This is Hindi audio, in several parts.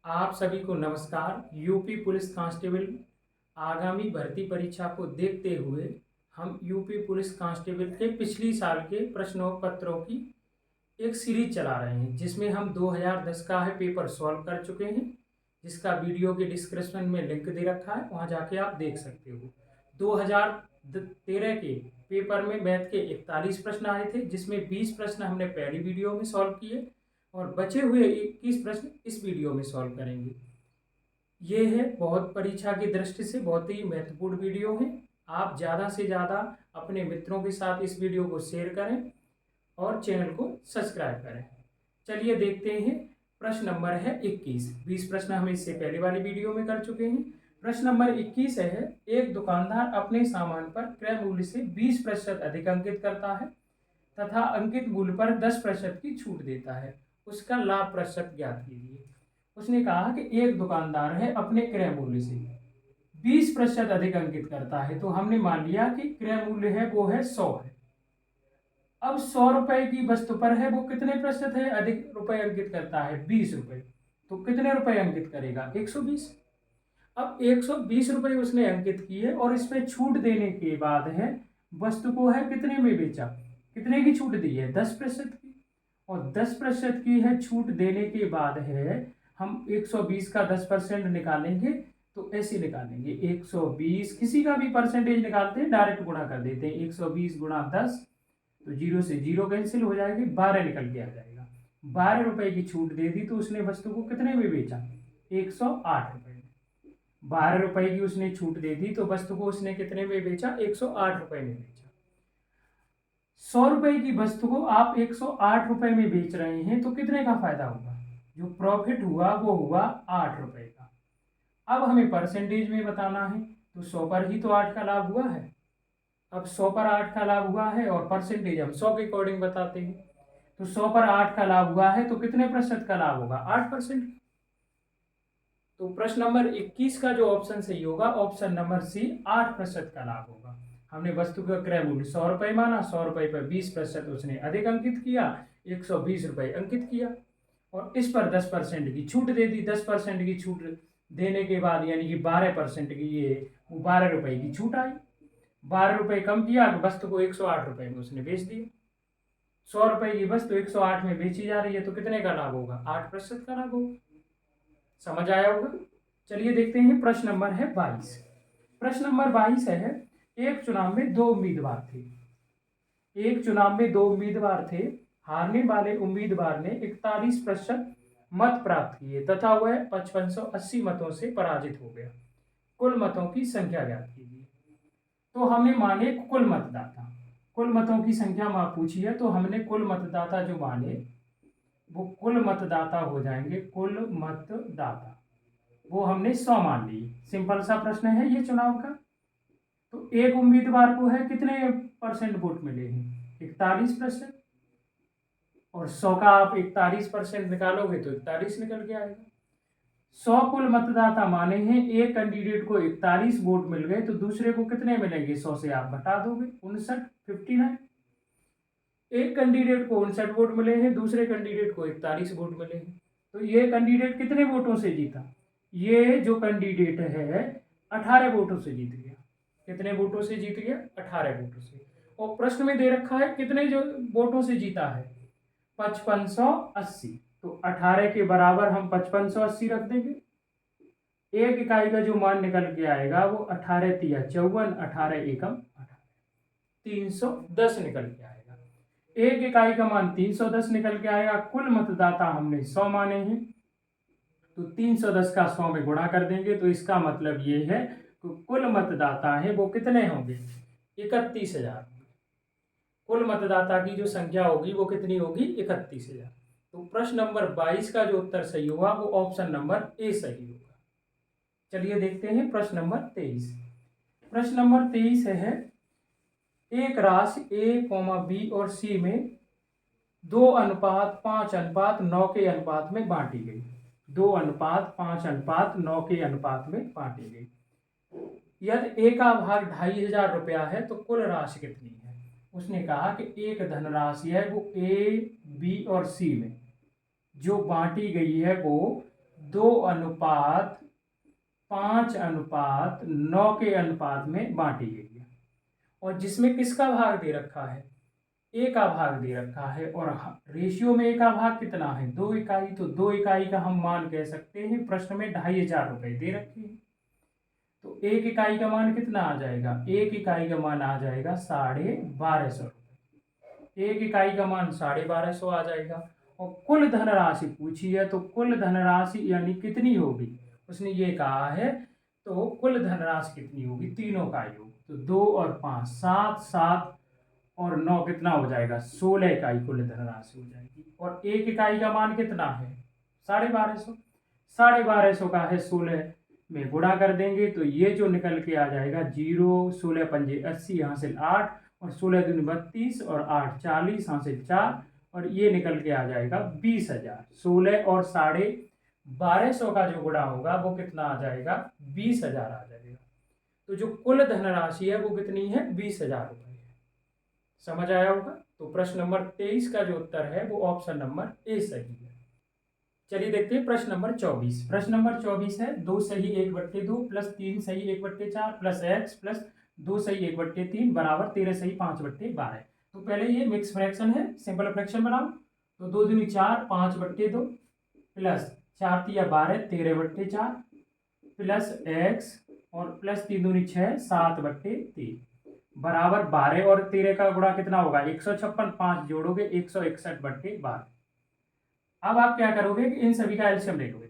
आप सभी को नमस्कार। यूपी पुलिस कांस्टेबल आगामी भर्ती परीक्षा को देखते हुए हम यूपी पुलिस कांस्टेबल के पिछली साल के प्रश्नों पत्रों की एक सीरीज चला रहे हैं, जिसमें हम 2010 का है पेपर सॉल्व कर चुके हैं, जिसका वीडियो के डिस्क्रिप्शन में लिंक दे रखा है, वहां जाके आप देख सकते हो। 2013 के पेपर में मैथ के 41 प्रश्न आए थे, जिसमें 20 प्रश्न हमने पहली वीडियो में सॉल्व किए और बचे हुए 21 प्रश्न इस वीडियो में सॉल्व करेंगे। ये है बहुत परीक्षा की दृष्टि से बहुत ही महत्वपूर्ण वीडियो है। आप ज़्यादा से ज़्यादा अपने मित्रों के साथ इस वीडियो को शेयर करें और चैनल को सब्सक्राइब करें। चलिए देखते हैं। प्रश्न नंबर है 21। 20 प्रश्न हम इससे पहले वाली वीडियो में कर चुके हैं। प्रश्न नंबर 21 है, एक दुकानदार अपने सामान पर क्रय मूल्य से 20% अधिक अंकित करता है तथा अंकित मूल्य पर 10% की छूट देता है। उसका लाभ प्रतिशत ज्ञात कीजिए। उसने कहा कि एक दुकानदार है अपने क्रय मूल्य से 20% अधिक अंकित करता है, तो हमने मान लिया कि क्रय मूल्य है वो है 100 है। अब 100 रुपए की वस्तु पर है वो कितने प्रतिशत है अधिक रुपए अंकित करता है? 20 रुपए। तो कितने रुपए अंकित करेगा? 120। अब 120 रुपए उसने अंकित किए और इसमें छूट देने के बाद है वस्तु को है कितने में बेचा? कितने की छूट दी है? 10% की। और 10% की है छूट देने के बाद है हम 120 का 10% निकालेंगे, तो ऐसे निकालेंगे 120, किसी का भी परसेंटेज निकालते हैं डायरेक्ट गुणा कर देते हैं। 120 गुणा 10, तो 0 से 0 कैंसिल हो जाएगी, 12 निकल के आ जाएगा। 12 रुपए की छूट दे दी तो उसने वस्तु को कितने में बेचा? 108 रुपए में। 12 रुपए की उसने छूट दे दी तो वस्तु को उसने कितने में बेचा? 108 रुपए में बेचा। 100 रुपए की वस्तु को आप 108 रुपए में बेच रहे हैं, तो कितने का फायदा होगा? जो प्रॉफिट हुआ वो हुआ 8 रुपए का। अब हमें परसेंटेज में बताना है, तो 100 पर ही तो 8 का लाभ हुआ है। अब 100 पर 8 का लाभ हुआ है और परसेंटेज हम 100 के अकॉर्डिंग बताते हैं। तो 100 पर 8 का लाभ हुआ है, तो कितने प्रतिशत का लाभ होगा? 8%। तो प्रश्न नंबर 21 का जो ऑप्शन सही होगा, ऑप्शन नंबर सी, 8% का लाभ होगा। हमने वस्तु का क्रय मूल्य 100 रुपए माना, 100 रुपए पर 20% उसने अधिक अंकित किया, 120 रुपए अंकित किया और इस पर 10% की छूट दे दी। 10% की छूट देने के बाद यानी कि 12% की ये 12 रुपए की छूट आई। 12 रुपए कम किया तो वस्तु को 108 रुपए में उसने बेच दिया। 100 रुपए की वस्तु 108 में बेची जा रही है, तो कितने का लाभ होगा? 8% का लाभ होगा। समझ आया होगा। चलिए देखते हैं। प्रश्न नंबर है 22। प्रश्न नंबर 22 है, एक चुनाव में दो उम्मीदवार थे। एक चुनाव में दो उम्मीदवार थे। हारने वाले उम्मीदवार ने 41% मत प्राप्त किए तथा वह 5580 मतों से पराजित हो गया। कुल मतों की संख्या ज्ञात कीजिए। तो हमने माने कुल मतदाता, कुल मतों की संख्या पूछी है, तो हमने कुल मतदाता जो माने वो कुल मतदाता हो जाएंगे। कुल मतदाता वो हमने 100 मान ली। सिंपल सा प्रश्न है ये चुनाव का। तो एक उम्मीदवार को है कितने परसेंट वोट मिले हैं? 41%। और 100 का आप 41% निकालोगे तो 41 निकल के आएगा। 100 कुल मतदाता माने हैं, एक कैंडिडेट को 41 वोट मिल गए, तो दूसरे को कितने मिलेंगे? 100 से आप घटा दोगे, 59। एक कैंडिडेट को 59 वोट मिले हैं, दूसरे कैंडिडेट को 41 वोट मिले हैं, तो ये कैंडिडेट कितने वोटों से जीता? ये जो कैंडिडेट है 18 वोटों से जीत गया। कितने वोटों से जीत गया? 18 वोटों से। और प्रश्न में दे रखा है कितने जो वोटों से जीता है? 5580। तो 18 के बराबर हम 5580 रख देंगे। एक इकाई का जो मान निकल के आएगा वो 18 तिया 54, 18 एकम 18, 310 निकल के आएगा। एक इकाई का मान 310 निकल के आएगा। कुल मतदाता हमने 100 माने हैं, तो 310 का 100 में गुणा कर देंगे, तो इसका मतलब ये है कि कुल मतदाता है वो कितने होंगे? 31,000। कुल मतदाता की जो संख्या होगी वो कितनी होगी? 31,000। तो प्रश्न नंबर 22 का जो उत्तर सही होगा वो ऑप्शन नंबर ए सही होगा। चलिए देखते हैं प्रश्न नंबर 23। प्रश्न नंबर 23 है, एक राशि A, B और C में 2:5:9 के अनुपात में बांटी गई। 2:5:9 के अनुपात में बांटी गई। यदि A का भाग 2500 रुपया है तो कुल राशि कितनी है? उसने कहा कि एक धनराशि है वो A, B और C में जो बांटी गई है वो 2:5:9 के अनुपात में बांटी गई है। और जिसमें किसका भाग दे रखा है, ए का भाग दे रखा है, और रेशियो में ए का भाग कितना है, 2 इकाई। तो 2 इकाई का हम मान कह सकते हैं, प्रश्न में 2500 रुपये दे रखे हैं। तो 1 इकाई का मान कितना आ जाएगा, 1 इकाई का मान आ जाएगा 1250 रुपये। 1 इकाई का मान 1250 आ जाएगा। और कुल धनराशि पूछी है, तो कुल धनराशि यानी कितनी होगी, उसने ये कहा है। तो कुल धनराशि कितनी होगी, तीनों का योग। तो 2 और 5 7, 7 और 9 कितना हो जाएगा, 16 इकाई कुल धनराशि हो जाएगी। और 1 इकाई का मान कितना है, 1250। 1250 का है 16 में गुणा कर देंगे तो ये जो निकल के आ जाएगा 0, 16 पंजे 80, हासिल 8, और 16 दूनी 32, और 8 40, हासिल 4, और ये निकल के आ जाएगा 20,000। 16 और 1250 का जो गुणा होगा वो कितना आ जाएगा, 20,000 आ जाएगा। तो जो कुल धनराशि है वो कितनी है, 20,000 रुपये है। समझ आया होगा। तो प्रश्न नंबर 23 का जो उत्तर है वो ऑप्शन नंबर ए सही है। चलिए देखते हैं प्रश्न नंबर 24। प्रश्न नंबर 24 है 2 सही 1/2 प्लस 3 सही 1/4 प्लस एक्स प्लस 2 सही 1/3 बराबर 13 सही 5/12। तो पहले ये मिक्स फ्रैक्शन है, सिंपल फ्रैक्शन बनाओ। तो 2 दूनी 4 5/2 प्लस 4 तिया 12 13/4 प्लस एक्स और प्लस 3 दूनी 6 7/3 बराबर 12 और 13 का गुणा कितना होगा, 156। 5 जोड़ोगे 161/12। अब आप क्या करोगे कि इन सभी का एलसीएम ले लोगे।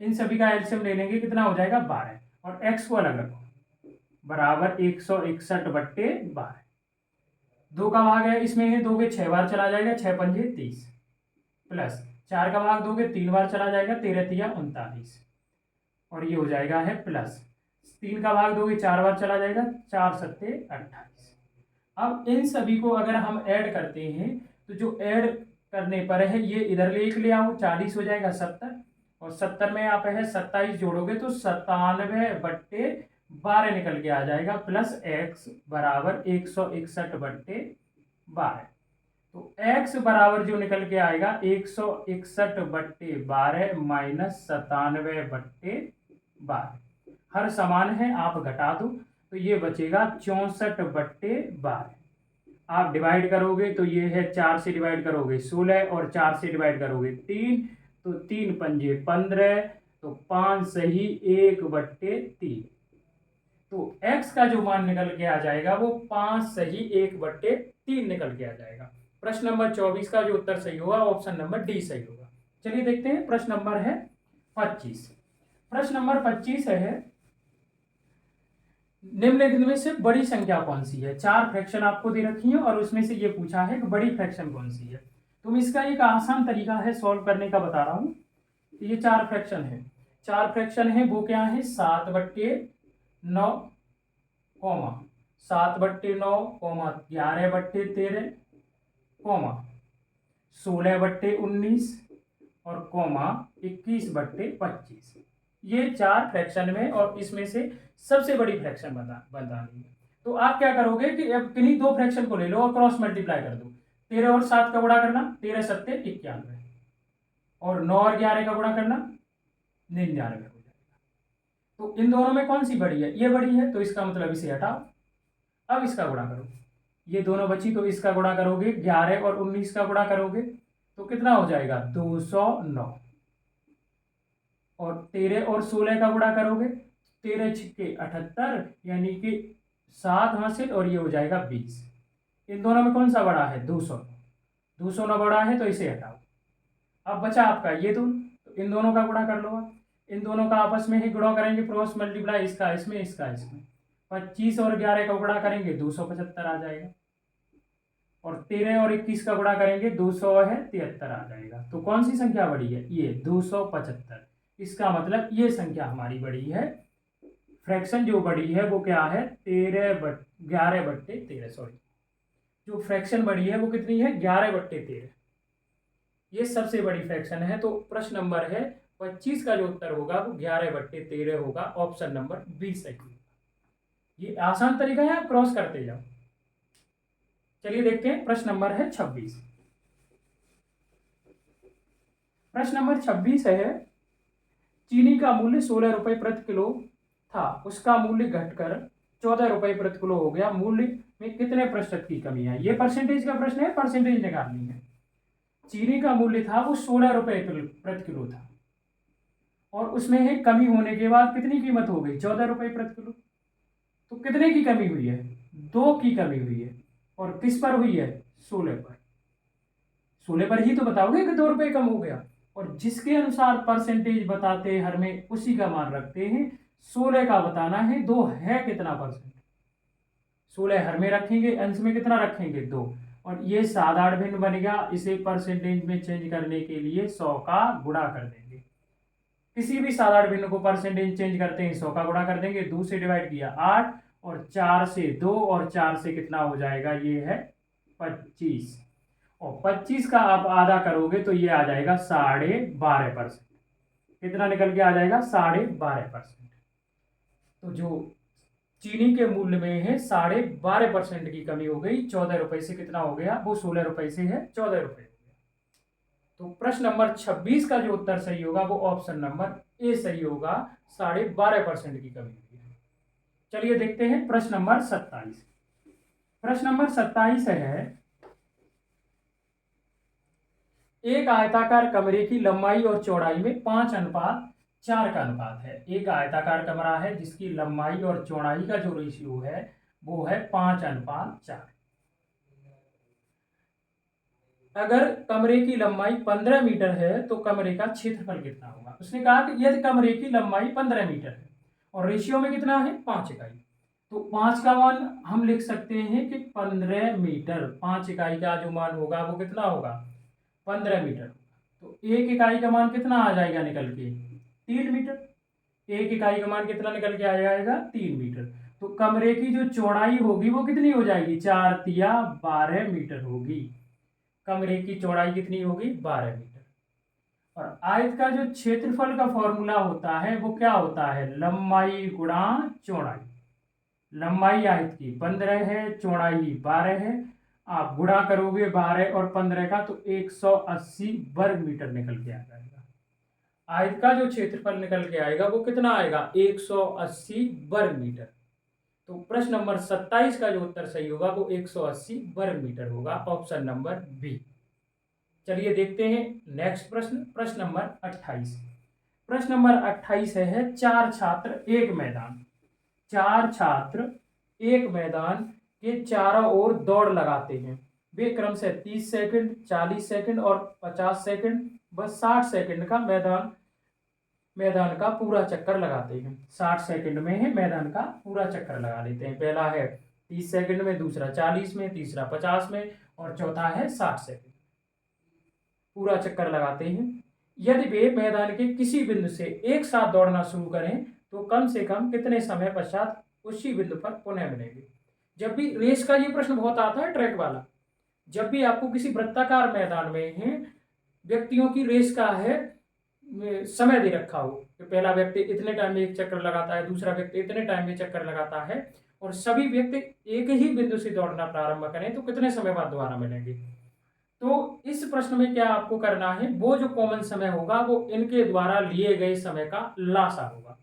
इन सभी का एलसीएम ले लेंगे, कितना हो जाएगा 12, और एक्स को अलग रखो बराबर 161/12। 2 का भाग है इसमें है, दोगे 6 बार चला जाएगा, 6 पंजे 30 प्लस 4 का भाग दोगे 3 बार चला जाएगा, 13 तिया 39, और ये हो जाएगा है प्लस 3 का भाग दोगे 4 बार चला जाएगा, 4 सत्ते 28। अब इन सभी को अगर हम ऐड करते हैं तो जो ऐड करने पर है ये इधर ले आओ, 40 हो जाएगा 70, और 70 में आप है 27 जोड़ोगे तो 97/12 निकल के आ जाएगा, प्लस एक्स बराबर 161/12। तो x बराबर जो निकल के आएगा 161/12 माइनस 97/12। हर समान है, आप घटा दो तो ये बचेगा 64/12। आप डिवाइड करोगे तो ये है 4 से डिवाइड करोगे 16, और 4 से डिवाइड करोगे 3, तो 3 पंजे 15, तो 5 सही 1/3। तो x का जो मान निकल के आ जाएगा वो 5 सही 1/3 निकल के आ जाएगा। प्रश्न नंबर 24 का जो उत्तर सही होगा ऑप्शन नंबर डी सही होगा। चलिए देखते हैं प्रश्न नंबर है 25। प्रश्न नंबर 25 है निम्नलिखित में से बड़ी संख्या कौन सी है। 4 फ्रैक्शन आपको दे रखी है और उसमें से ये पूछा है कि बड़ी फ्रैक्शन कौन सी है। तो मैं इसका एक आसान तरीका है सॉल्व करने का बता रहा हूं। ये 4 फ्रैक्शन है, 4 फ्रैक्शन है वो क्या है, 7/9 कॉमा 7/9 कॉमा 11/13 कॉमा 16/19 और कॉमा 21/25। ये 4 फ्रैक्शन में, और इसमें से सबसे बड़ी फ्रैक्शन बतानी है। तो आप क्या करोगे कि अब किन्हीं 2 फ्रैक्शन को ले लो और क्रॉस मल्टीप्लाई कर दो। 13 और 7 का गुणा करना, 13 सत्ते 91, और 9 और 11 का गुणा करना 99 हो जाएगा। तो इन दोनों में कौन सी बड़ी है, ये बड़ी है, तो इसका मतलब इसे हटाओ। अब इसका गुणा करो, ये दोनों बची तो इसका गुणा करोगे, 11 और 19 का गुणा करोगे तो कितना हो जाएगा 209, और 13 और 16 का गुणा करोगे 13 छिक्के 78, यानी कि 7 हासिल, और ये हो जाएगा 20। इन दोनों में कौन सा बड़ा है, 209 बड़ा है, तो इसे हटाओ। अब बचा आपका ये दोनों, तो इन दोनों का गुणा कर लो आप। इन दोनों का आपस में ही गुणा करेंगे, क्रॉस मल्टीप्लाई, इसका इसमें इसका इसमें। 25 और 11 का गुणा करेंगे 275 आ जाएगा, और 13 और 21 का गुणा करेंगे 273 आ जाएगा। तो कौन सी संख्या बड़ी है, ये 275। इसका मतलब ये संख्या हमारी बड़ी है, फ्रैक्शन जो बड़ी है वो क्या है 11/13, सॉरी, जो फ्रैक्शन बड़ी है वो कितनी है 11/13। ये सबसे बड़ी फ्रैक्शन है। तो प्रश्न नंबर है 25 का जो उत्तर होगा वो 11/13 होगा, ऑप्शन नंबर बी सही होगा। ये आसान तरीका है, आप क्रॉस करते जाओ। चलिए देखते हैं प्रश्न नंबर है 26। प्रश्न नंबर 26 है का मूल्य 16 रुपये प्रति किलो था, उसका मूल्य घटकर 14 रुपये प्रति किलो हो गया, मूल्य में कितने प्रतिशत की कमी है? ये परसेंटेज का प्रश्न है, परसेंटेज निकालनी है। चीनी का मूल्य था वो 16 रुपये प्रति किलो था, और उसमें है कमी होने के बाद कितनी कीमत हो गई? 14 रुपये प्रति किलो। तो कितने की कमी हुई है? 2 की कमी हुई है। और किस पर हुई है? 16 पर। 16 पर ही तो बताओगे कि 2 रुपये कम हो गया। और जिसके अनुसार परसेंटेज बताते हैं हर में उसी का मान रखते हैं। 16 का बताना है 2 है कितना परसेंट। 16 हर में रखेंगे, अंश में कितना रखेंगे? 2। और ये साधारण भिन्न बन गया, इसे परसेंटेज में चेंज करने के लिए 100 का गुणा कर देंगे। किसी भी साधारण भिन्न को परसेंटेज चेंज करते हैं 100 का गुणा कर देंगे। 2 से डिवाइड किया 8, और 4 से 2, और 4 से कितना हो जाएगा? ये है 25। और 25 का आप आधा करोगे तो ये आ जाएगा 12.5%। कितना निकल के आ जाएगा? 12.5%। तो जो चीनी के मूल्य में है 12.5% की कमी हो गई। 14 रुपए से कितना हो गया? वो 16 रुपए से है 14 रुपए। तो प्रश्न नंबर 26 का जो उत्तर सही होगा वो ऑप्शन नंबर ए सही होगा, 12.5% की कमी हुई है। चलिए देखते हैं प्रश्न नंबर 27। प्रश्न नंबर 27 है, एक आयताकार कमरे की लंबाई और चौड़ाई में 5:4 का अनुपात है। एक आयताकार कमरा है जिसकी लंबाई और चौड़ाई का जो रेशियो है वो है 5:4। अगर कमरे की लंबाई 15 मीटर है तो कमरे का क्षेत्रफल कितना होगा? उसने कहा कि यदि कमरे की लंबाई 15 मीटर है और रेशियो में कितना है? 5 इकाई, तो 5 का मान हम लिख सकते हैं कि 15 मीटर। 5 इकाई का जो मान होगा वो कितना होगा? 15 मीटर। तो 1 इकाई का मान कितना आ जाएगा निकल के? 3 मीटर। 1 इकाई का मान कितना निकल के आ जाएगा? 3 मीटर। तो कमरे की जो चौड़ाई होगी वो कितनी हो जाएगी? 4 तिया 12 मीटर होगी। कमरे की चौड़ाई कितनी होगी? 12 मीटर। और आयत का जो क्षेत्रफल का फॉर्मूला होता है वो क्या होता है? लंबाई गुणा चौड़ाई। लंबाई आयत की 15 है, चौड़ाई 12 है, आप गुणा करोगे 12 और 15 का तो 180 वर्ग मीटर निकल के आ जाएगा। आयत का जो क्षेत्रफल निकल के आएगा वो कितना आएगा? 180 वर्ग मीटर। तो प्रश्न नंबर 27 का जो उत्तर सही होगा वो 180 वर्ग मीटर होगा, ऑप्शन नंबर बी। चलिए देखते हैं नेक्स्ट प्रश्न, प्रश्न नंबर 28। प्रश्न नंबर 28 है, 4 छात्र एक मैदान 4 छात्र एक मैदान के चारों ओर दौड़ लगाते हैं। वे क्रम से 30 सेकंड, 40 सेकंड और 50 सेकंड व 60 सेकंड का मैदान का पूरा चक्कर लगाते हैं। 60 सेकंड में है मैदान का पूरा चक्कर लगा देते हैं। पहला है 30 सेकंड में, दूसरा 40 में, तीसरा 50 में और चौथा है 60 सेकंड। पूरा चक्कर लगाते हैं। यदि वे मैदान के किसी बिंदु से एक साथ दौड़ना शुरू करें तो कम से कम कितने समय पश्चात उसी बिंदु पर पुनः मिलेंगे? जब भी रेस का ये प्रश्न बहुत आता है, ट्रैक वाला, जब भी आपको किसी वृत्ताकार मैदान में है व्यक्तियों की रेस का है समय दे रखा हो कि पहला व्यक्ति इतने टाइम में एक चक्कर लगाता है, दूसरा व्यक्ति इतने टाइम में चक्कर लगाता है, और सभी व्यक्ति एक ही बिंदु से दौड़ना प्रारंभ करें तो कितने समय बाद दोबारा मिलेंगे? तो इस प्रश्न में क्या आपको करना है? वो जो कॉमन समय होगा वो इनके द्वारा लिए गए समय का लासा होगा।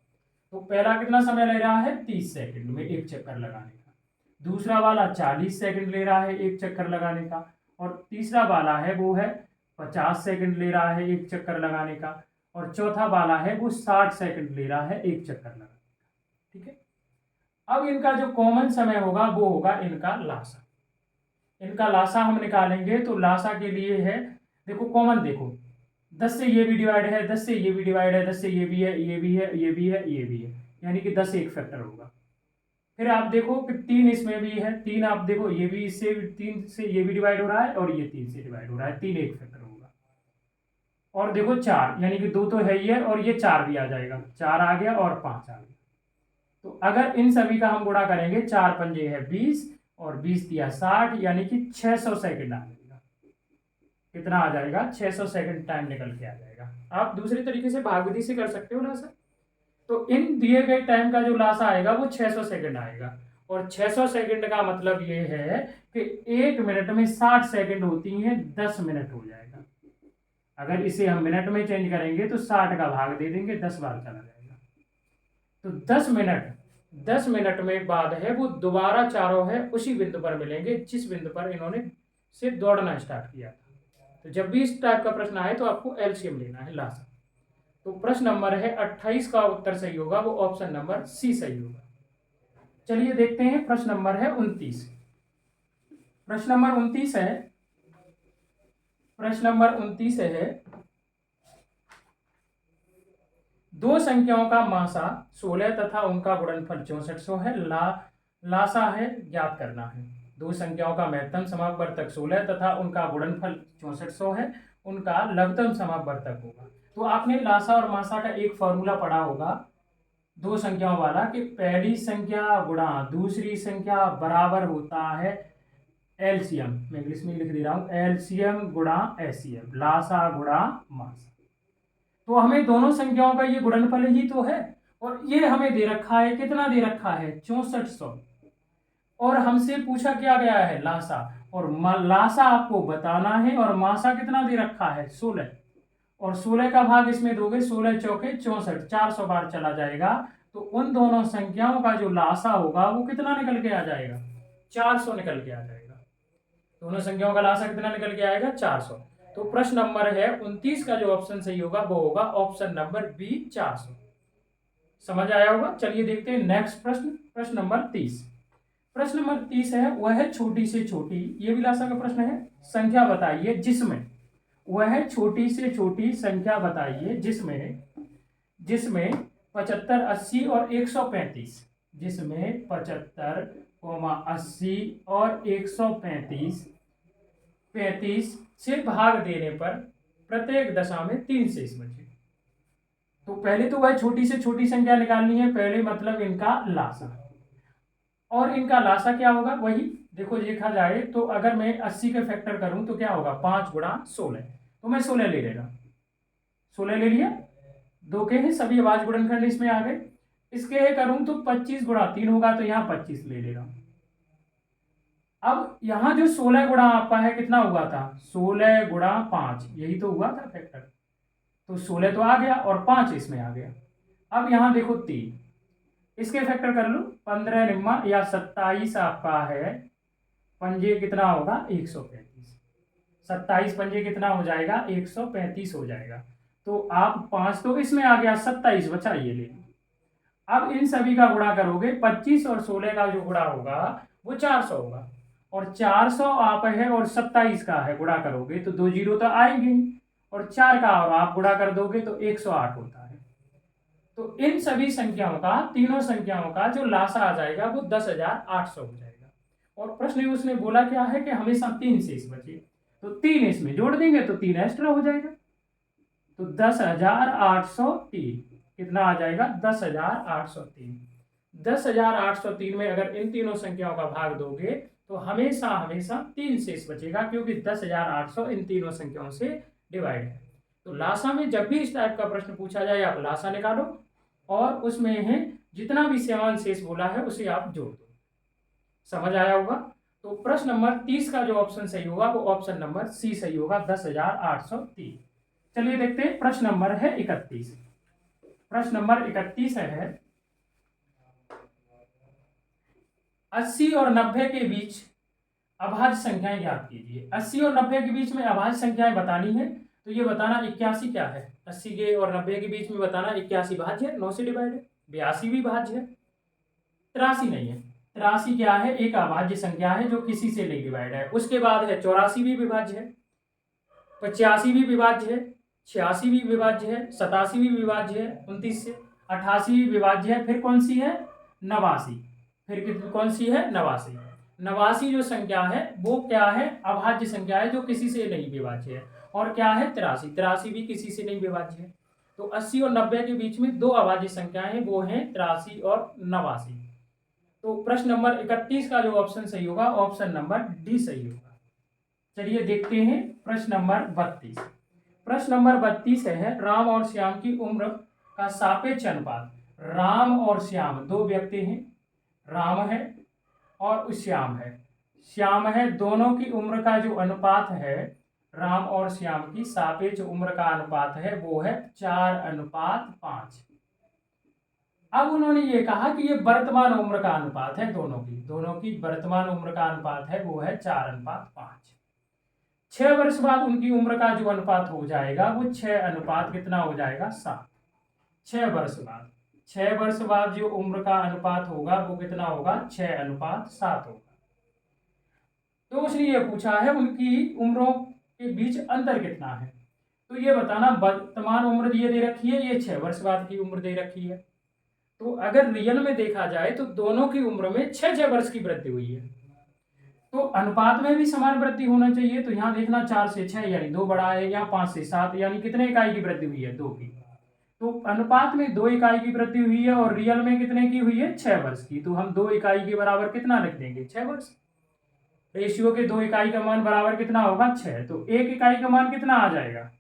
तो पहला कितना समय ले रहा है? 30 सेकंड में एक चक्कर लगाने का, दूसरा वाला 40 सेकंड ले रहा है एक चक्कर लगाने का, और तीसरा वाला है वो है 50 सेकंड ले रहा है एक चक्कर लगाने का, और चौथा वाला है वो 60 सेकंड ले रहा है एक चक्कर लगाने का। ठीक है, अब इनका जो कॉमन समय होगा वो होगा इनका लासा। इनका लासा हम निकालेंगे तो लासा के लिए है, देखो कॉमन, देखो 10 से ये भी डिवाइड है, 10 से ये भी डिवाइड है, 10 से ये भी है, ये भी है, ये भी है, ये भी है, यानी कि 10 एक फैक्टर होगा। फिर आप देखो कि 3 इसमें भी है, 3 आप देखो ये भी, इससे 3 से ये भी डिवाइड हो रहा है और ये 3 से डिवाइड हो रहा है, 3 एक फैक्टर होगा। और देखो 4, यानी कि 2 तो है ही है और ये 4 भी आ जाएगा, 4 आ गया और 5 आ गया। तो अगर इन सभी का हम गुणा करेंगे, 4 पंजे है 20 और 20 दिया 60, यानी कि 600 सेकंड आ जाएगा। कितना आ जाएगा? 600 सेकंड टाइम निकल के आ जाएगा। आप दूसरे तरीके से भाग विधि से कर सकते हो ना सर। तो इन दिए गए टाइम का जो लासा आएगा वो 600 सेकंड आएगा, और 600 सेकंड का मतलब ये है कि 1 मिनट में 60 सेकंड होती हैं, 10 मिनट हो जाएगा। अगर इसे हम मिनट में चेंज करेंगे तो 60 का भाग दे देंगे, 10 बार चला जाएगा। तो 10 मिनट में बाद है वो दोबारा चारों है उसी बिंदु पर मिलेंगे जिस बिंदु पर इन्होंने से दौड़ना स्टार्ट किया था। तो जब भी इस टाइप का प्रश्न आए तो आपको एलसीएम लेना है, लासा। तो प्रश्न नंबर है 28 का उत्तर सही होगा, वो ऑप्शन नंबर सी सही होगा। चलिए देखते हैं प्रश्न नंबर है 29। प्रश्न नंबर 29 है, प्रश्न नंबर 29 है, दो संख्याओं का मासा 16 तथा उनका गुणनफल 6400 है, लासा है, ज्ञात करना है। दो संख्याओं का महत्तम समापवर्तक 16 तथा उनका गुणनफल 6400 है, उनका लघुत्तम समापवर्तक होगा। तो आपने लासा और मासा का एक फॉर्मूला पढ़ा होगा दो संख्याओं वाला कि पहली संख्या गुणा दूसरी संख्या बराबर होता है एलसीएम, मैं इंग्लिश में लिख दे रहा हूं, एलसीएम गुणा एससीएम, लासा गुणा मासा। तो हमें दोनों संख्याओं का ये गुणनफल ही तो है, और ये हमें दे रखा है, कितना दे रखा है 6400, और हमसे पूछा क्या गया है लासा, और लासा आपको बताना है, और मासा कितना दे रखा है 16, और 16 का भाग इसमें दोगे, 16 चौके 64, 400 बार चला जाएगा। तो उन दोनों संख्याओं का जो लासा होगा वो कितना निकल के आ जाएगा, 400 निकल के आ जाएगा। दोनों संख्याओं का लासा कितना निकल के आएगा, 400। तो प्रश्न नंबर है 29 का जो ऑप्शन सही होगा वो होगा ऑप्शन नंबर बी, 400। समझ आया होगा। चलिए देखते हैं नेक्स्ट प्रश्न, प्रश्न नंबर 30। प्रश्न नंबर 30 है, वह छोटी से छोटी, ये भी लासा का प्रश्न है, संख्या बताइए जिसमें, वह छोटी से छोटी संख्या बताइए जिसमें 75, 80 और 135, जिसमें 75, 80 और 135 से भाग देने पर प्रत्येक दशा में 3 शेष बचे। तो पहले तो वह छोटी से छोटी संख्या निकालनी है, पहले मतलब इनका लासा, और इनका लासा क्या होगा, वही देखो देखा जाए तो अगर मैं 80 के फैक्टर करूं तो क्या होगा 5 गुणा 16, तो मैं 16 ले लेगा, 16 ले लिया, दो के हैं सभी अभाज्य गुणनखंड इसमें आ गए। इसके करूं तो 25 गुणा 3 होगा, तो यहां 25 ले लेगा। अब यहां जो 16 गुणा आपका है कितना हुआ था, 16 गुणा 5, यही तो हुआ था फैक्टर, तो 16 तो आ गया और 5 इसमें आ गया। अब यहां देखो 3, इसके फैक्टर कर लो, 15 निम्मा या 27 आपका है, पंजे कितना होगा 135, 27 पंजे कितना हो जाएगा 135 हो जाएगा। तो आप 5 तो इसमें आ गया, 27 बचा, ये ले लो। अब इन सभी का गुणा करोगे, 25 और 16 का जो गुणा होगा वो 400 होगा, और 400 आप है और 27 का है, गुणा करोगे तो 2 जीरो तो आएंगे, और 4 का और आप गुणा कर दोगे तो 108 होता है। तो इन सभी संख्याओं का, तीनों संख्याओं का जो लासा आ जाएगा वो 10,800 हो जाएगा। और प्रश्न में उसने बोला क्या है कि हमेशा 3 शेष बचे, तो 3 इसमें जोड़ देंगे तो 3 एक्स्ट्रा हो जाएगा, तो 10,803 कितना आ जाएगा 10,803। 10,803 में अगर इन तीनों संख्याओं का भाग दोगे तो हमेशा हमेशा 3 शेष बचेगा, क्योंकि 10,800 इन तीनों संख्याओं से डिवाइड है। तो लासा में जब भी इस टाइप का प्रश्न पूछा जाए आप लासा निकालो, और उसमें है जितना भी समान शेष बोला है उसे आप जोड़ दो। समझ आया होगा। तो प्रश्न नंबर 30 का जो ऑप्शन सही होगा वो ऑप्शन नंबर सी सही होगा, 10,803। चलिए देखते हैं प्रश्न नंबर है 31। प्रश्न नंबर 31 है, 80 और 90 के बीच अभाज्य संख्याएं ज्ञात कीजिए। 80 और 90 के बीच में अभाज्य संख्याएं बतानी है, तो ये बताना 81 क्या है, 80 के और 90 के बीच में बताना 81 भाज्य है, 9 से डिवाइड है, 82 भी भाज्य है, 83 नहीं है। 83 क्या है, एक अभाज्य संख्या है जो किसी से नहीं डिवाइड है। उसके बाद है 84 भी विभाज्य है, 85 भी विभाज्य है, 86 भी विभाज्य है, 87 भी विभाज्य है 29 से, 88 भी विभाज्य है, फिर कौन सी है 89, फिर कौन सी है 89। 89 जो संख्या है वो क्या है, अभाज्य संख्या है जो किसी से नहीं विभाज्य है। और क्या है 83, 83 भी किसी से नहीं विभाज्य है। तो 80 और 90 के बीच में दो अभाज्य संख्याएं हैं, वो हैं 83 और 89। तो प्रश्न नंबर 31 का जो ऑप्शन सही होगा ऑप्शन नंबर डी सही होगा। चलिए देखते हैं प्रश्न नंबर 32। प्रश्न नंबर 32 है, राम और श्याम की उम्र का सापेक्ष अनुपात। राम और श्याम दो व्यक्ति हैं, राम है और श्याम है, दोनों की उम्र का जो अनुपात है राम और श्याम की सापेक्ष उम्र का अनुपात है वो है 4:5। अब उन्होंने ये कहा कि ये वर्तमान उम्र का अनुपात है, दोनों की वर्तमान उम्र का अनुपात है वो है 4:5। 6 वर्ष बाद उनकी उम्र का जो अनुपात हो जाएगा वो 6 अनुपात कितना हो जाएगा, 7। 6 वर्ष बाद जो उम्र का अनुपात होगा वो कितना होगा, 6:7 होगा। तो उसने ये पूछा है उनकी उम्रों के बीच अंतर कितना है। तो ये बताना, वर्तमान उम्र ये दे रखी है, ये 6 वर्ष बाद की उम्र दे रखी है। तो अगर रियल में देखा जाए तो दोनों की उम्र में 6 वर्ष की वृद्धि हुई है, तो अनुपात में भी समान वृद्धि होना चाहिए। तो यहाँ देखना 4 से 6 यानी 2 बढ़ा है, यहाँ 5 से 7 यानी कितने इकाई की वृद्धि हुई है, 2 की। तो अनुपात में 2 इकाई की वृद्धि हुई है और रियल में कितने की हुई है, 6 वर्ष की। तो हम 2 इकाई के बराबर कितना लिख देंगे, 6 वर्ष। रेशियो के 2 इकाई का मान बराबर कितना होगा, 6। तो 1 इकाई का मान कितना आ जाएगा,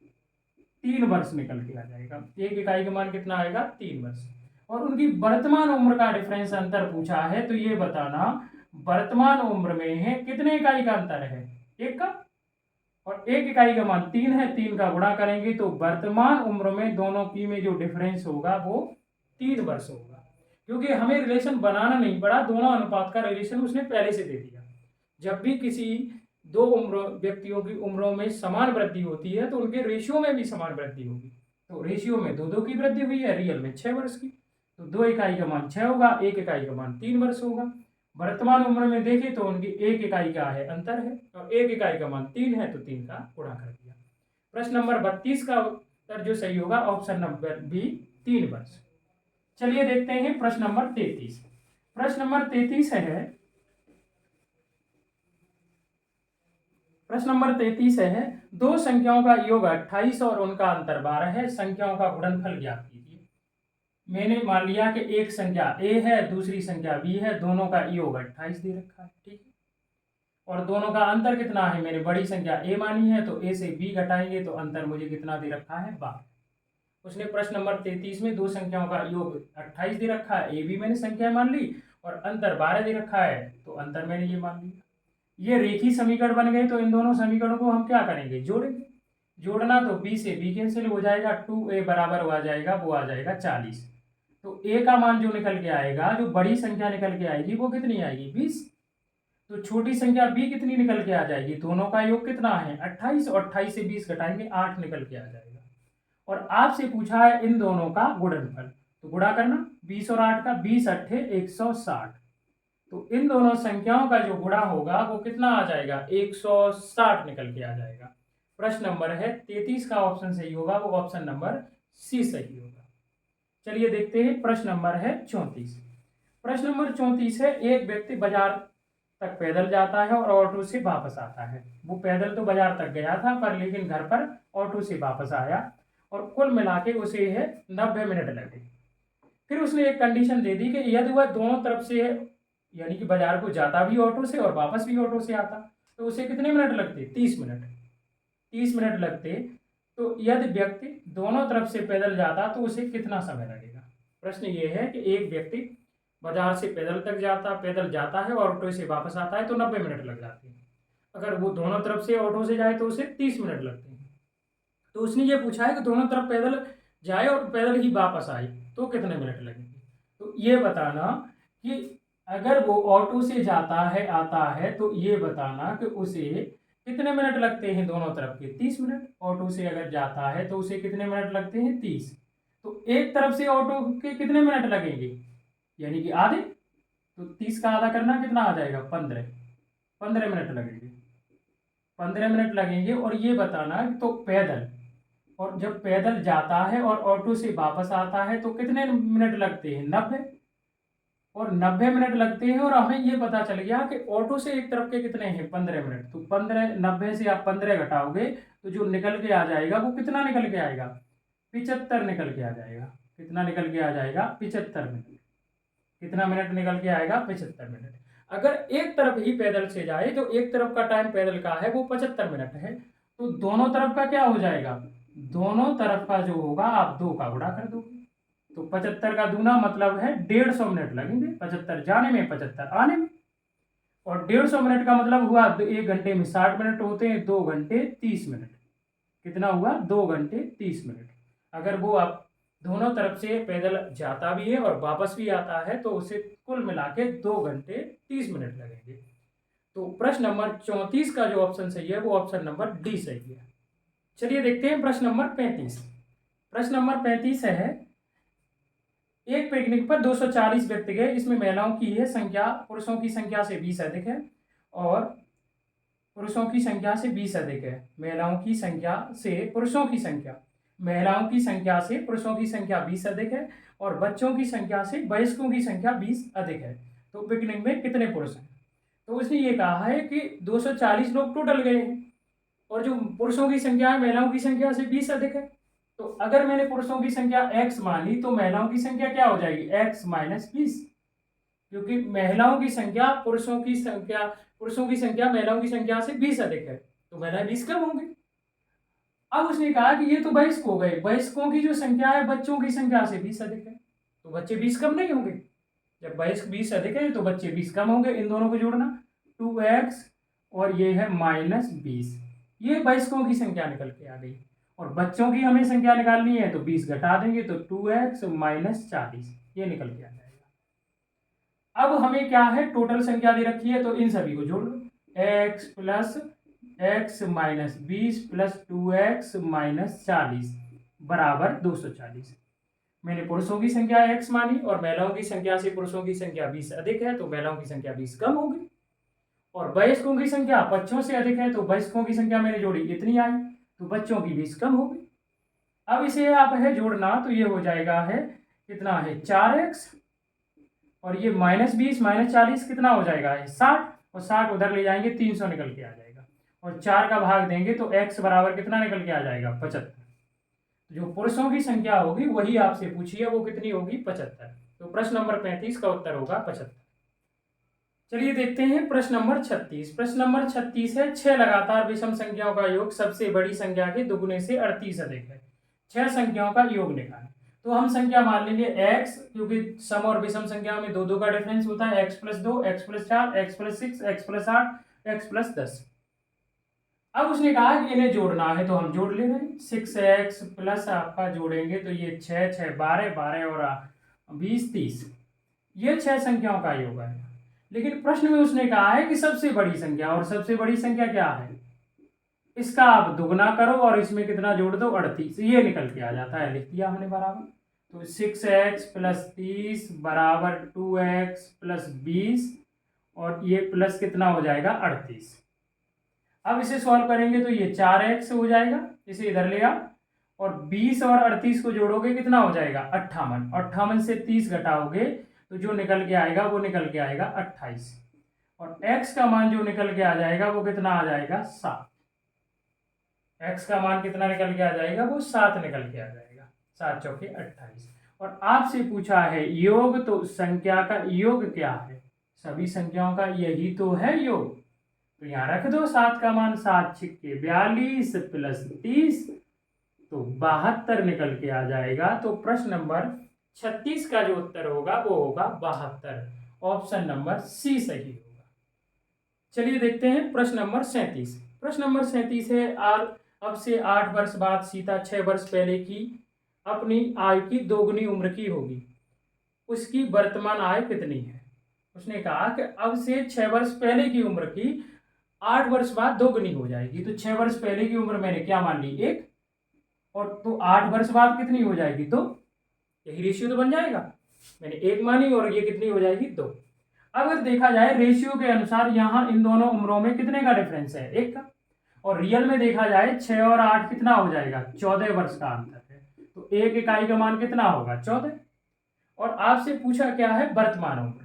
3 वर्ष निकल के आ जाएगा। 1 इकाई का मान कितना आएगा, 3 वर्ष। और उनकी वर्तमान उम्र का डिफरेंस अंतर पूछा है, तो ये बताना वर्तमान उम्र में है कितने इकाई का अंतर है, 1 का। और 1 इकाई का मान 3 है, 3 का गुणा करेंगे तो वर्तमान उम्र में दोनों की में जो डिफरेंस होगा वो 3 वर्ष होगा। क्योंकि हमें रिलेशन बनाना नहीं पड़ा, दोनों अनुपात का रिलेशन उसने पहले से दे दिया। जब भी किसी दो व्यक्तियों की उम्रों में समान वृद्धि होती है तो उनके रेशियो में भी समान वृद्धि होगी। तो रेशियो में 2-2 की वृद्धि हुई है, रियल में 6 वर्ष की। तो 2 इकाई का मान 6 होगा, 1 इकाई का मान 3 वर्ष होगा। वर्तमान उम्र में देखें तो उनकी 1 इकाई का है अंतर है, और 1 इकाई का मान 3 है, तो 3 का गुणा कर दिया। प्रश्न नंबर 32 का उत्तर जो सही होगा ऑप्शन नंबर बी, 3 वर्ष। चलिए देखते हैं प्रश्न नंबर 33। प्रश्न नंबर 33 है, प्रश्न नंबर 33 है, 2 संख्याओं का योग 28 और उनका अंतर 12 है, संख्याओं का गुणनफल ज्ञात कीजिए। मैंने मान लिया कि एक संख्या a है, दूसरी संख्या b है, दोनों का योग 28 दे रखा है, ठीक है। और दोनों का अंतर कितना है, मैंने बड़ी संख्या a मानी है, तो a से b घटाएंगे तो अंतर मुझे कितना दे रखा है, 12। उसने प्रश्न नंबर 33 में 2 संख्याओं का योग 28 दे रखा है, a भी मैंने संख्या मान ली और अंतर 12 दे रखा है, तो अंतर मैंने ये मान लिया। ये रेखीय समीकरण बन गए, तो इन दोनों समीकरणों को हम क्या करेंगे, जोड़ेंगे। जोड़ना तो b से b कैंसिल हो जाएगा, 2a बराबर हो जाएगा, वो आ जाएगा 40। तो a का मान जो निकल के आएगा, जो बड़ी संख्या निकल के आएगी वो कितनी आएगी, 20। तो छोटी संख्या b कितनी निकल के आ जाएगी, दोनों का योग कितना है, 28, और 28 से 20 घटाएंगे 8 निकल के आ जाएगा। और आपसे पूछा है इन दोनों का गुणनफल, तो गुणा करना 20 और 8 का, 20 अट्ठे 160। तो इन दोनों संख्याओं का जो गुणा होगा वो कितना आ जाएगा, 160 निकल के आ जाएगा। प्रश्न नंबर है 33 का ऑप्शन सही होगा, वो ऑप्शन नंबर सी सही होगा। चलिए देखते हैं प्रश्न नंबर है 34। प्रश्न नंबर 34 है, एक व्यक्ति बाजार तक पैदल जाता है और ऑटो से वापस आता है। वो पैदल तो बाजार तक गया था पर लेकिन घर पर ऑटो से वापस आया, और कुल मिला के उसे है 90 मिनट लगे। फिर उसने एक कंडीशन दे दी कि यदि वह दोनों तरफ से यानी कि बाजार को जाता भी ऑटो से और वापस भी ऑटो से आता तो उसे कितने मिनट लगते, 30 मिनट। 30 मिनट लगते। तो यदि व्यक्ति दोनों तरफ से पैदल जाता तो उसे कितना समय लगेगा। प्रश्न ये है कि एक व्यक्ति बाजार से पैदल जाता है और ऑटो से वापस आता है तो 90 मिनट लग जाते हैं। अगर वो दोनों तरफ से ऑटो से जाए तो उसे 30 मिनट लगते हैं। तो उसने ये पूछा है कि दोनों तरफ पैदल जाए और पैदल ही वापस आए तो कितने मिनट लगेंगे। तो ये बताना कि अगर वो ऑटो से जाता है आता है तो ये बताना कि उसे कितने मिनट लगते हैं दोनों तरफ के, 30 मिनट। ऑटो से अगर जाता है तो उसे कितने मिनट लगते हैं, 30। तो एक तरफ से ऑटो के कितने मिनट लगेंगे, यानी कि आधे। तो 30 का आधा करना कितना आ जाएगा, 15 मिनट लगेंगे। 15 मिनट लगेंगे। और ये बताना तो पैदल, और जब पैदल जाता है और ऑटो से वापस आता है तो कितने मिनट लगते हैं, 90। और 90 मिनट लगते हैं। और हमें ये पता चल गया कि ऑटो से एक तरफ के कितने हैं, 15 मिनट। तो 90 से आप 15 घटाओगे तो जो निकल के आ जाएगा वो कितना निकल के आएगा, 75 निकल के आ जाएगा। कितना निकल के आ जाएगा, 75 मिनट। कितना मिनट निकल के आएगा, 75 मिनट। अगर एक तरफ ही पैदल से जाए तो एक तरफ का टाइम पैदल का है वो 75 मिनट है। तो दोनों तरफ का क्या हो जाएगा, दोनों तरफ का जो होगा आप 2 का गुणा कर दोगे। तो 75 का दूना मतलब है 150 मिनट लगेंगे, 75 जाने में 75 आने में। और 150 मिनट का मतलब हुआ 1 घंटे में 60 मिनट होते हैं, 2 घंटे 30 मिनट। कितना हुआ? 2 घंटे 30 मिनट। अगर वो आप दोनों तरफ से पैदल जाता भी है और वापस भी आता है तो उसे कुल मिला के 2 घंटे 30 मिनट लगेंगे। तो प्रश्न नंबर 34 का जो ऑप्शन सही है वो ऑप्शन नंबर डी सही है। चलिए देखते हैं प्रश्न नंबर 35। प्रश्न नंबर 35 है, एक पिकनिक पर 240 व्यक्ति गए, इसमें महिलाओं की है संख्या पुरुषों की संख्या से 20 अधिक है और पुरुषों की संख्या से 20 अधिक है। महिलाओं की संख्या से पुरुषों की संख्या, महिलाओं की संख्या से पुरुषों की संख्या 20 अधिक है और बच्चों की संख्या से वयस्कों की संख्या 20 अधिक है। तो पिकनिक में कितने पुरुष हैं? तो उसने ये कहा है कि 240 लोग टोटल गए हैं और जो पुरुषों की संख्या है महिलाओं की संख्या से 20 अधिक है। तो अगर मैंने पुरुषों की संख्या x मानी तो महिलाओं की संख्या क्या हो जाएगी? x माइनस 20, क्योंकि महिलाओं की संख्या पुरुषों की संख्या महिलाओं की संख्या से 20 अधिक है, तो महिलाएं 20 कम होंगी। अब उसने कहा कि ये तो वयस्क हो गए, वयस्कों की जो संख्या है बच्चों की संख्या से 20 अधिक है, तो बच्चे 20 कम नहीं होंगे। जब वयस्क 20 अधिक है तो बच्चे 20 कम होंगे। इन दोनों को जोड़ना 2x और ये है माइनस 20, ये वयस्कों की संख्या निकल के आ गई। और बच्चों की हमें संख्या निकालनी है तो 20 घटा देंगे तो 2x माइनस 40 ये निकल के आ जाएगा। अब हमें क्या है, टोटल संख्या दे रखी है तो इन सभी को जोड़ लो, x plus x minus 20 plus 2x minus 40 बराबर 240। मैंने पुरुषों की संख्या x मानी और महिलाओं की संख्या से पुरुषों की संख्या 20 अधिक है तो महिलाओं की संख्या 20 कम होगी। और वयस्कों की संख्या बच्चों से अधिक है तो वयस्कों की संख्या मैंने जोड़ी इतनी आई तो बच्चों की 20 कम होगी। अब इसे आप है जोड़ना तो ये हो जाएगा है कितना है 4x और ये माइनस 20 माइनस 40 कितना हो जाएगा है 60 और 60 उधर ले जाएंगे 300 निकल के आ जाएगा और 4 का भाग देंगे तो x बराबर कितना निकल के आ जाएगा 75। जो पुरुषों की संख्या होगी वही आपसे पूछी है, वो कितनी होगी 75। तो प्रश्न नंबर 35 का उत्तर होगा 75। चलिए देखते हैं प्रश्न नंबर 36। प्रश्न नंबर 36 है, 6 लगातार विषम संख्याओं का योग सबसे बड़ी संख्या के दुगुने से 38 अधिक है। 6 संख्याओं का योग निकालें। तो हम संख्या मान लेंगे x, क्योंकि सम और विषम संख्याओं में 2 का डिफरेंस होता है, x plus 2, x plus 4, x plus 6, x plus 8, x plus 10। अब उसने कहा कि इन्हें जोड़ना है तो हम जोड़ ले रहे हैं। 6x प्लस आपका जोड़ेंगे तो ये 6 6 12 12 और 20 30, ये 6 संख्याओं का योग है। लेकिन प्रश्न में उसने कहा है कि सबसे बड़ी संख्या, और सबसे बड़ी संख्या क्या है, इसका आप दुगना करो और इसमें कितना जोड़ दो 38, ये निकल के आ जाता है। लिख दिया हमने बराबर। तो 6x प्लस 30 बराबर 2x प्लस 20 और ये प्लस कितना हो जाएगा 38। अब इसे सॉल्व करेंगे तो ये 4x हो जाएगा, इसे इधर ले आओ और 20 और 38 को जोड़ोगे कितना हो जाएगा 58। 58 से 30 घटाओगे तो जो निकल के आएगा वो निकल के आएगा 28 और x का मान जो निकल के आ जाएगा वो कितना आ जाएगा 7। x का मान कितना निकल के आ जाएगा, वो 7 निकल के आ जाएगा। 7 चौके 28। और आपसे पूछा है योग, तो संख्या का योग क्या है, सभी संख्याओं का यही तो है योग। तो यहां रख दो 7 का मान, 7 छिक्के 42 प्लस 30 तो 72 निकल के आ जाएगा। तो प्रश्न नंबर 36 का जो उत्तर होगा वो होगा 72। ऑप्शन नंबर सी सही होगा। चलिए देखते हैं प्रश्न नंबर 37। प्रश्न नंबर 37 है, अब से 8 वर्ष बाद सीता 6 वर्ष पहले की अपनी आयु की दोगुनी उम्र की होगी, उसकी वर्तमान आय कितनी है। उसने कहा कि अब से 6 वर्ष पहले की उम्र की 8 वर्ष बाद दोगुनी हो जाएगी। तो 6 वर्ष पहले की उम्र मैंने क्या मान ली 1, और तो 8 वर्ष बाद कितनी हो जाएगी, तो यही रेशियो तो बन जाएगा। मैंने 1 मानी और ये कितनी हो जाएगी 2। अगर देखा जाए रेशियो के अनुसार यहाँ इन दोनों उम्रों में कितने का डिफरेंस है 1 का, और रियल में देखा जाए 6 और 8 कितना हो जाएगा 14 वर्ष का अंतर है। तो एक इकाई का मान कितना होगा 14। और आपसे पूछा क्या है वर्तमान उम्र,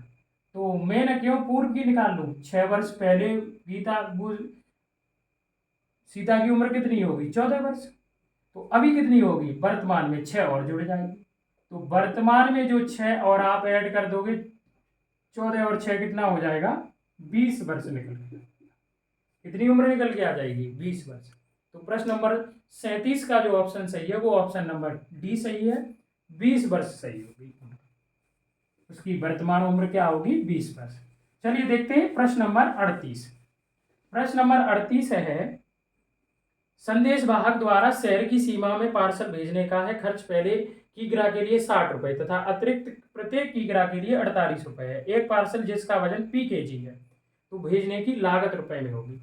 तो मैं न क्यों पूर्व की निकाल लूं। 6 वर्ष पहले सीता की उम्र कितनी होगी 14 वर्ष, तो अभी कितनी होगी वर्तमान में 6 और जुड़ जाएगी। तो वर्तमान में जो 6 और आप ऐड कर दोगे 14 और 6 कितना हो जाएगा 20 वर्ष निकल के, कितनी उम्र निकल के आ जाएगी 20 वर्ष। तो प्रश्न नंबर 37 का जो ऑप्शन सही है वो ऑप्शन नंबर डी सही है, 20 वर्ष सही होगी। उसकी वर्तमान उम्र क्या होगी 20 वर्ष। चलिए देखते हैं प्रश्न नंबर 38। प्रश्न नंबर 38 है, संदेश वाहक द्वारा शहर की सीमा में पार्सल भेजने का है खर्च पहले किग्रा के लिए 60 रुपए तथा अतिरिक्त प्रत्येक किग्रा के लिए 48 रुपए है। एक पार्सल जिसका वजन पी केजी है तो भेजने की लागत रुपए में होगी।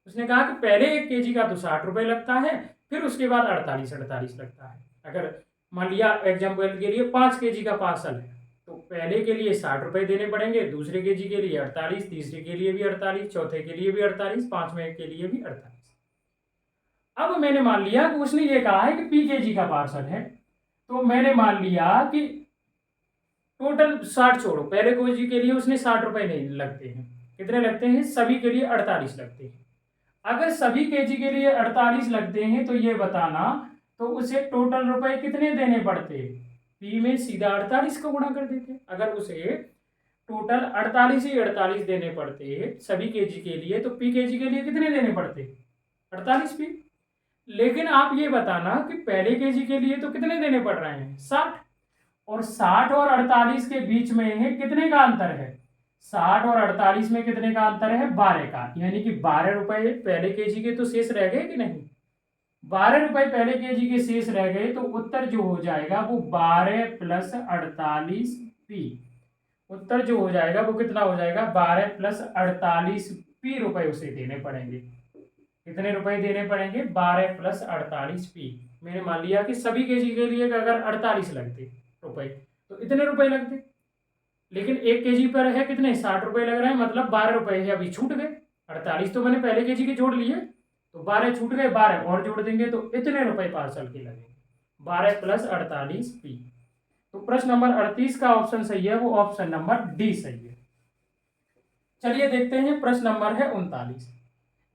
उसने कहा कि पहले 1 केजी का तो 60 रुपए लगता है, फिर उसके बाद 48 लगता है। अगर मान लिया एग्जाम्पल के लिए 5 केजी का पार्सल है तो पहले के लिए 60 रुपए देने पड़ेंगे, दूसरे केजी के लिए 48, तीसरे के लिए भी 48, चौथे के लिए भी 48, पांचवें के लिए भी 48। अब मैंने मान लिया कि उसने ये कहा है कि पी केजी का पार्सल है, तो मैंने मान लिया कि टोटल 60 छोड़ो, पहले केजी के लिए उसने 60 रुपए नहीं लगते हैं, कितने लगते हैं? सभी के लिए 48 लगते हैं। अगर सभी केजी के लिए 48 लगते हैं तो ये बताना, तो उसे टोटल रुपए कितने देने पड़ते? पी में सीधा 48 को गुणा कर देते। अगर उसे टोटल 48 ही 48 देने पड़ते सभी केजी के लिए, तो पी केजी के लिए कितने देने पड़ते? 48 पी। लेकिन आप ये बताना कि पहले केजी के लिए तो कितने देने पड़ रहे हैं? 60। और 60 और 48 के बीच में है कितने का अंतर है? 60 और 48 में कितने का अंतर है? 12 का। यानी कि 12 रुपए पहले केजी के तो शेष रह गए कि नहीं? 12 रुपए पहले केजी के शेष रह गए, तो उत्तर जो हो जाएगा वो 12 प्लस 48 पी। उत्तर जो हो जाएगा वो कितना हो जाएगा? 12 प्लस 48 पी रुपए उसे देने पड़ेंगे। कितने रुपए देने पड़ेंगे? 12 प्लस 48 पी। मैंने मान लिया कि सभी केजी के लिए अगर 48 लगते रुपए तो इतने रुपए लगते, लेकिन 1 केजी पर है कितने? 60 रुपए लग रहे हैं, मतलब 12 रुपए है, अभी छूट गए। 48 तो मैंने पहले केजी के जोड़ लिए, तो 12 छूट गए, 12 और जोड़ देंगे तो इतने रुपए पार्सल के लगेंगे। 12 प्लस 48 पी। तो प्रश्न नंबर 38 का ऑप्शन सही है, वो ऑप्शन नंबर डी सही है। चलिए देखते हैं प्रश्न नंबर है 39।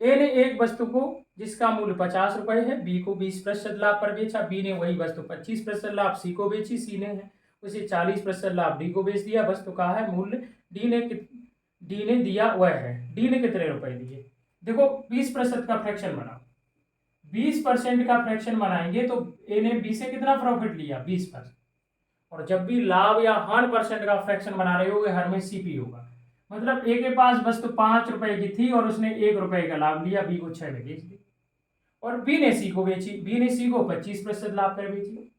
ए ने एक वस्तु को जिसका मूल्य 50 रुपए है बी को 20% लाभ पर बेचा। बी ने वही वस्तु 25% लाभ सी को बेची। सी ने उसे 40% लाभ डी को बेच दिया। वस्तु का है मूल्य डी ने दिया वह है। डी ने कितने रुपए दिए? देखो 20% का फ्रैक्शन बनाओ। 20% का फ्रैक्शन बनाएंगे तो ए ने बी से कितना प्रॉफिट लिया? 20%। और जब भी लाभ या हार परसेंट का फ्रैक्शन बना रहे होगे हर में सीपी होगा। मतलब ए के पास वस्तु 5 रुपए की थी और उसने 1 रुपए का लाभ लिया, बी को 6 में बेच दी। और बी ने सी को बेची। बी ने सी को 25% लाभ पर बेची।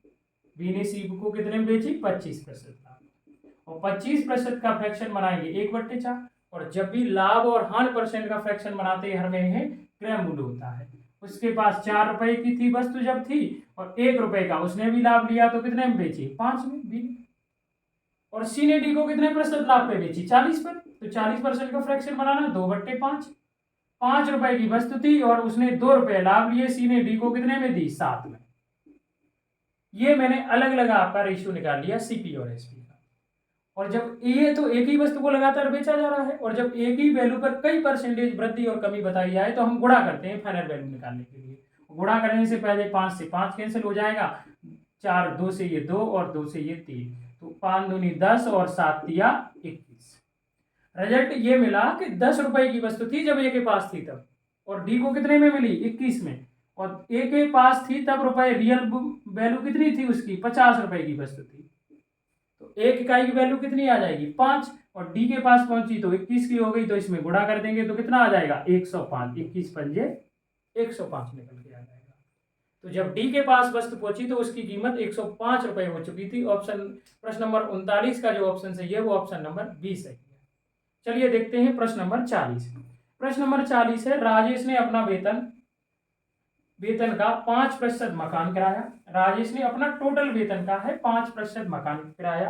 बी ने सी को कितने में बेची? 25% लाभ। और 25% का फ्रैक्शन बनाएंगे 1/4। और जब भी लाभ और हानि परसेंट का फ्रैक्शन बनाते हैं हर में है क्रय मूल्य होता है। उसके पास 4 रुपए की थी वस्तु जब थी और 1 रुपए का उसने भी लाभ लिया, तो कितने में बेची? 5 में बी। और सी ने डी को कितने प्रतिशत लाभ पे बेची? 40 पर। तो 40% का फ्रैक्शन बनाना 2/5। 5 रुपए की वस्तु थी और उसने 2 रुपए लाभ लिए। सी ने डी को कितने में दी? 7 में। ये मैंने अलग अलग आपका रेशियो निकाल लिया सीपी और एसपी का। और जब ए तो एक ही वस्तु को लगातार बेचा जा रहा है और जब एक ही वैल्यू पर कई परसेंटेज वृद्धि और कमी बताई जाए तो हम गुणा करते हैं फाइनल वैल्यू निकालने के लिए। गुणा करने से पहले 5 से 5 कैंसिल हो जाएगा, 4 2 से ये 2 और 2 से ये 3, तो 5 दूनी 10 और 7 तिया 21। रिजल्ट ये मिला कि 10 रुपए की वस्तु थी जब ए के पास थी तब, और डी को कितने में मिली? 21 में। और ए के पास थी तब रुपए, रियल वैल्यू कितनी थी उसकी? 50 रुपए की वस्तु थी, तो एक इकाई की वैल्यू कितनी आ जाएगी? 5। और डी के पास पहुंची तो 21 की हो गई, तो इसमें गुणा कर देंगे तो कितना आ जाएगा? 105। 21 पंजे 105 निकल के आ जाएगा। तो जब डी के पास वस्तु पहुंची तो उसकी कीमत 105 रुपए हो चुकी थी। ऑप्शन प्रश्न नंबर 39 का जो ऑप्शन सही है वो ऑप्शन नंबर बी सही है। चलिए देखते हैं प्रश्न नंबर 40। प्रश्न नंबर 40 है, राजेश ने अपना वेतन का 5% मकान किराया। राजेश ने अपना टोटल वेतन का है 5% मकान किराया,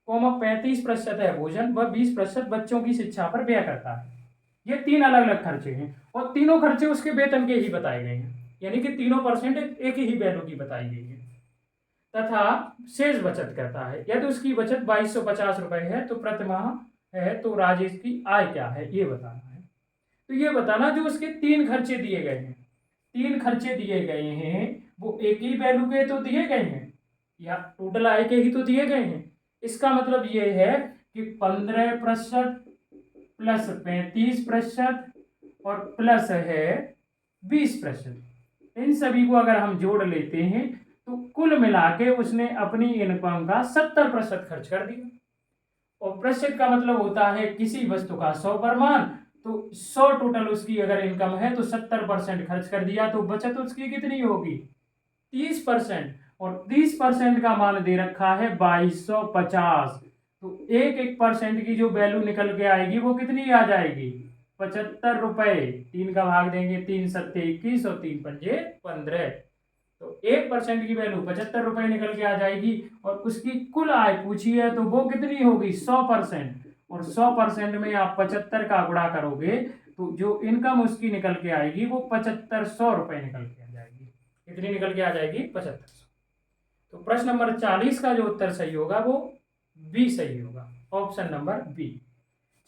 35% है भोजन व 20% बच्चों की शिक्षा पर व्यय करता है। ये 3 अलग अलग खर्चे हैं और तीनों खर्चे उसके वेतन के ही बताए गए हैं, यानी कि तीनों परसेंट एक ही वैल्यू की बताई गई है। तथा शेष बचत करता है। यदि उसकी बचत 2250 रुपए है तो प्रतिमाह है, तो राजेश की आय क्या है ये बताना है। तो ये बताना जो उसके 3 खर्चे दिए गए हैं, 3 खर्चे दिए गए हैं वो एक ही वैल्यू के तो दिए गए हैं या टोटल आय के ही तो दिए गए हैं। इसका मतलब ये है कि 15% प्लस 35% और प्लस है 20%। इन सभी को अगर हम जोड़ लेते हैं तो कुल मिला के उसने अपनी इनकम का 70% खर्च कर दिया। और प्रतिशत का मतलब होता है किसी वस्तु का 100 परिमाण, तो 100 टोटल उसकी अगर इनकम है तो 70% खर्च कर दिया तो बचत उसकी कितनी होगी? 30%। और 30% का मान दे रखा है 2250, तो 1% की जो वैल्यू निकल के आएगी वो कितनी आ जाएगी? 75 रुपए। 3 का भाग देंगे, 3 सत्ते 21 और 3 पंजे 15, तो 1% की वैल्यू 75 रुपए निकल के आ जाएगी। और उसकी कुल आय पूछी है तो वो कितनी होगी? 100%। और 100% में आप 75 का गुणा करोगे तो जो इनकम उसकी निकल के आएगी वो 7500 रुपए निकल के आ जाएगी। कितनी निकल के आ जाएगी? 7500। तो प्रश्न नंबर 40 का जो उत्तर सही होगा वो बी सही होगा, ऑप्शन नंबर बी।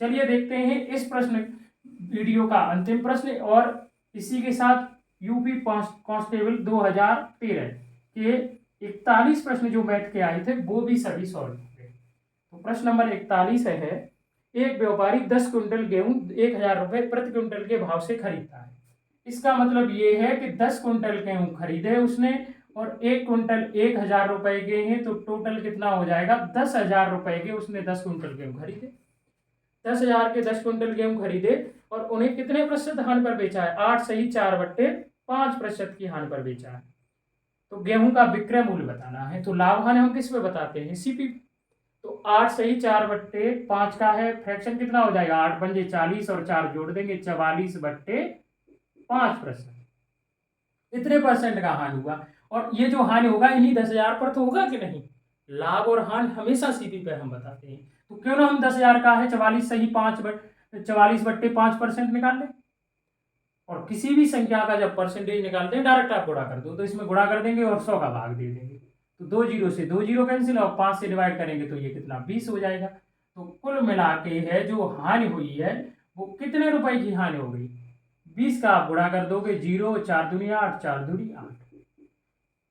चलिए देखते हैं इस प्रश्न वीडियो का अंतिम प्रश्न, और इसी के साथ यूपी कांस्टेबल 2013 के 41 प्रश्न जो मैथ के आए थे वो भी सभी सॉल्व हो गए। तो प्रश्न नंबर 41 है, एक व्यापारी 10 क्विंटल गेहूं 1000 रुपए प्रति क्विंटल के भाव से खरीदता है। इसका मतलब ये है कि 10 क्विंटल गेहूं खरीदे उसने और 1 क्विंटल 1000 रुपए के हैं, तो टोटल कितना हो जाएगा? 10,000 रुपए के उसने 10 क्विंटल गेहूं खरीदे। 10,000 के 10 क्विंटल गेहूं खरीदे और उन्हें कितने प्रतिशत हानि पर बेचा है? 8 सही 4/5% की हानि पर बेचा है। तो गेहूं का विक्रय मूल्य बताना है, तो लाभ हानि हम किस पे बताते हैं? सीपी। तो 8 सही 4/5 का है, फ्रैक्शन कितना हो जाएगा? 8 पंजे 40 और 4 जोड़ देंगे 44/5%। इतने परसेंट का हानि हुआ, और ये जो हानि होगा इन्हीं 10,000 पर तो होगा कि नहीं? लाभ और हानि हमेशा सीपी पे हम बताते हैं, तो क्यों ना हम 10,000 का है 44 सही 44/5% निकाल लें। और किसी भी संख्या का जब परसेंटेज निकालते हैं डायरेक्ट आप गुणा कर दो, तो इसमें गुणा कर देंगे और 100 का भाग दे देंगे, तो 2 जीरो से 2 जीरो कैंसिल और 5 से डिवाइड करेंगे तो ये कितना? 20 हो जाएगा। तो कुल मिला के है जो हानि हुई है वो कितने रुपए की हानि हो गई? 20 का आप गुणा कर दोगे, 0 4 दूनी 8 4 दूनी 8,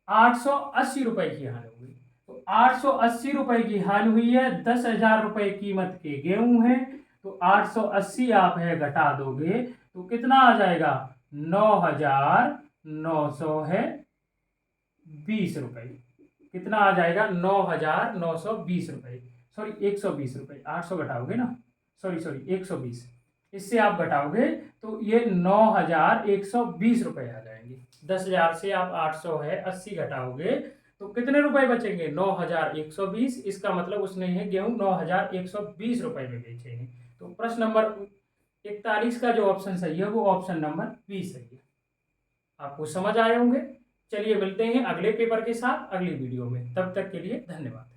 880 रुपए की हानि हो गई। तो 880 रुपए की हानि हुई है, 10,000 रुपए कीमत के गेहूं है, तो 880 आप है घटा दोगे तो कितना आ जाएगा? 9,900 है 20 रुपए। कितना आ जाएगा? 9,920 रुपए, सॉरी 120 रुपए। 800 घटाओगे ना, सॉरी 120, इससे आप घटाओगे तो ये 9,120 रुपए आ जाएंगे। 10,000 से आप 800 है 80 घटाओगे तो कितने रुपए बचेंगे? 9,120। इसका मतलब उसने है गेहूं 9,120 रुपए में बेचे हैं। तो प्रश्न नंबर 41 का जो ऑप्शन सही है वो ऑप्शन नंबर बी सही है। आपको समझ आए होंगे। चलिए मिलते हैं अगले पेपर के साथ अगली वीडियो में, तब तक के लिए धन्यवाद।